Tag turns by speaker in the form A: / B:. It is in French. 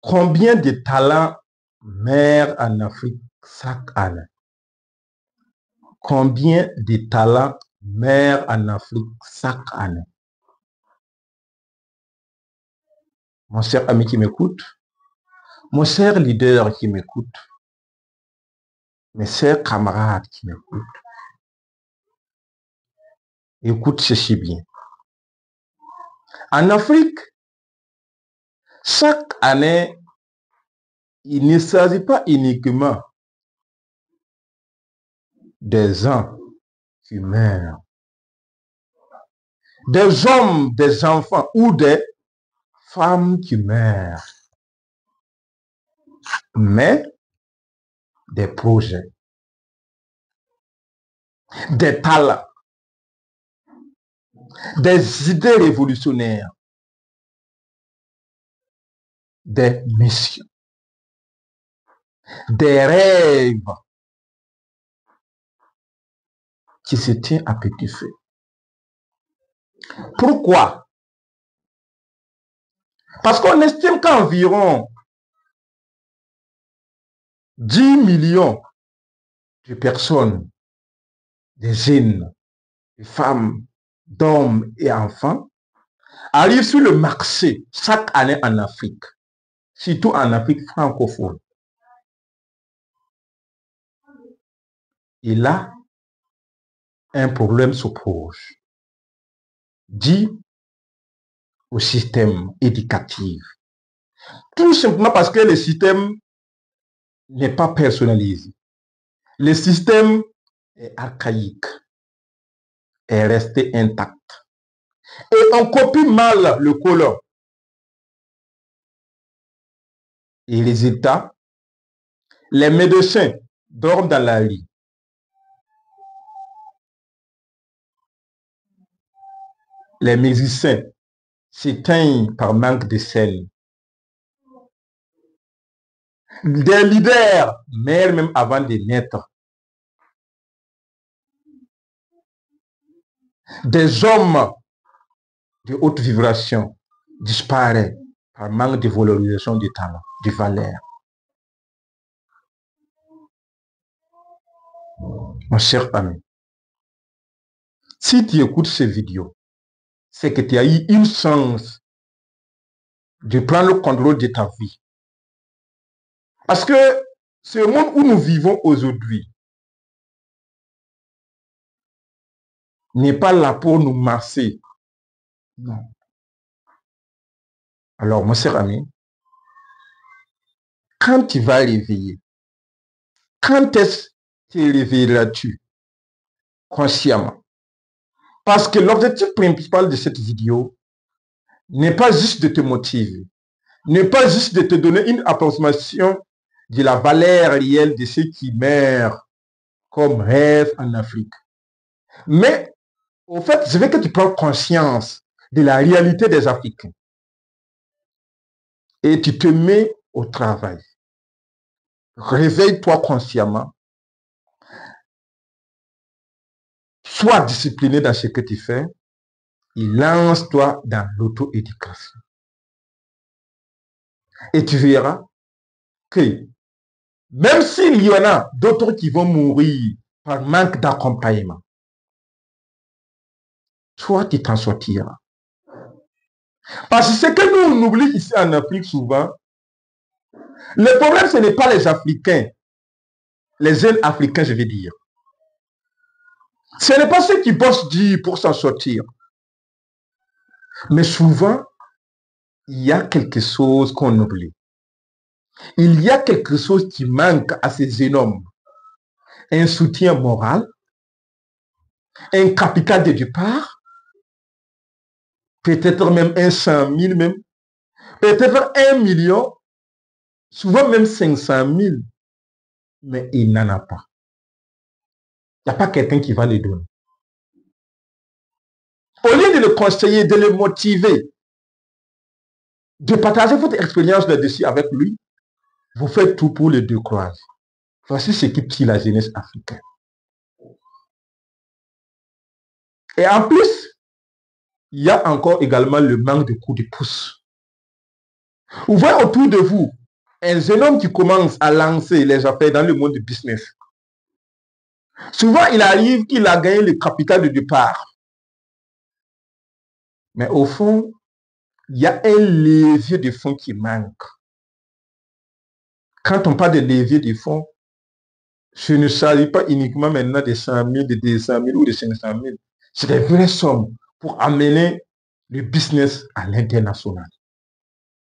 A: Combien de talents meurent en Afrique chaque année? Combien de talents meurent en Afrique chaque année? Mon cher ami qui m'écoute, mon cher leader qui m'écoute, mes chers camarades qui m'écoutent, écoute ceci bien. En Afrique, chaque année, il ne s'agit pas uniquement des gens qui meurent, des hommes, des enfants ou des femmes qui meurent, mais des projets, des talents, des idées révolutionnaires, des missions, des rêves qui se tiennent à petit feu. Pourquoi? Parce qu'on estime qu'environ 10 millions de personnes, des jeunes, des femmes, d'hommes et enfants, arrivent sur le marché chaque année en Afrique, surtout en Afrique francophone. Et là, un problème se pose, dit au système éducatif. Tout simplement parce que le système n'est pas personnalisé. Le système est archaïque, est resté intact. Et on copie mal le colon. Et les États, les médecins dorment dans la lit. Les musiciens s'éteignent par manque de scène. Des leaders meurent même avant de naître. Des hommes de haute vibration disparaissent par manque de valorisation du talent, de valeur. Mon cher ami, si tu écoutes ces vidéos, c'est que tu as eu une chance de prendre le contrôle de ta vie. Parce que ce monde où nous vivons aujourd'hui n'est pas là pour nous masser. Non. Alors, mon cher ami, quand tu vas réveiller, quand est-ce que tu réveilleras-tu consciemment? Parce que l'objectif principal de cette vidéo n'est pas juste de te motiver, n'est pas juste de te donner une approximation de la valeur réelle de ceux qui meurent comme rêve en Afrique. Mais, au fait, je veux que tu prennes conscience de la réalité des Africains. Et tu te mets au travail. Réveille-toi consciemment. Sois discipliné dans ce que tu fais. Et lance-toi dans l'auto-éducation. Et tu verras que même s'il y en a d'autres qui vont mourir par manque d'accompagnement, toi, tu t'en sortiras. Parce que ce que nous on oublie ici en Afrique souvent, le problème, ce n'est pas les Africains, les jeunes Africains, je veux dire. Ce n'est pas ceux qui bossent dur pour s'en sortir. Mais souvent, il y a quelque chose qu'on oublie. Il y a quelque chose qui manque à ces jeunes hommes. Un soutien moral, un capital de départ, peut-être même 100 000 même, peut-être 1 million, souvent même 500 000, mais il n'en a pas. Il n'y a pas quelqu'un qui va les donner. Au lieu de le conseiller, de le motiver, de partager votre expérience là-dessus avec lui, vous faites tout pour le décourager. Voici ce qui tue la jeunesse africaine. Et en plus, il y a encore également le manque de coups de pouce. Vous voyez autour de vous un jeune homme qui commence à lancer les affaires dans le monde du business. Souvent, il arrive qu'il a gagné le capital de départ. Mais au fond, il y a un levier de fonds qui manque. Quand on parle de levier de fonds, ce ne s'agit pas uniquement maintenant de 100 000, de 200 000 ou de 500 000. C'est des vraies sommes pour amener le business à l'international.